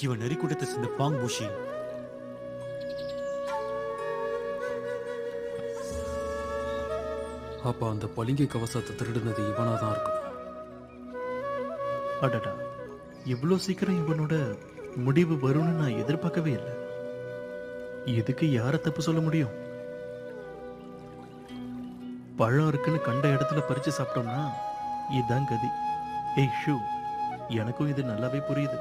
இவன் நெறி கூட்டத்தை சேர்ந்த பாங் பூஷி. அப்ப அந்த பளிங்கு கவசத்தை திருடுனது இவனாதான் இருக்கும். அடடா, இவ்வளோ சீக்கிரம் இவனோட முடிவு வரும்னு நான் எதிர்பார்க்கவே இல்லை. இதுக்கு யார தப்பு சொல்ல முடியும்? பழம் இருக்குன்னு கண்ட இடத்துல பறிச்சு சாப்பிட்டோம்னா இதுதான் கதி. ஏய் ஷூ, எனக்கும் இது நல்லாவே புரியுது.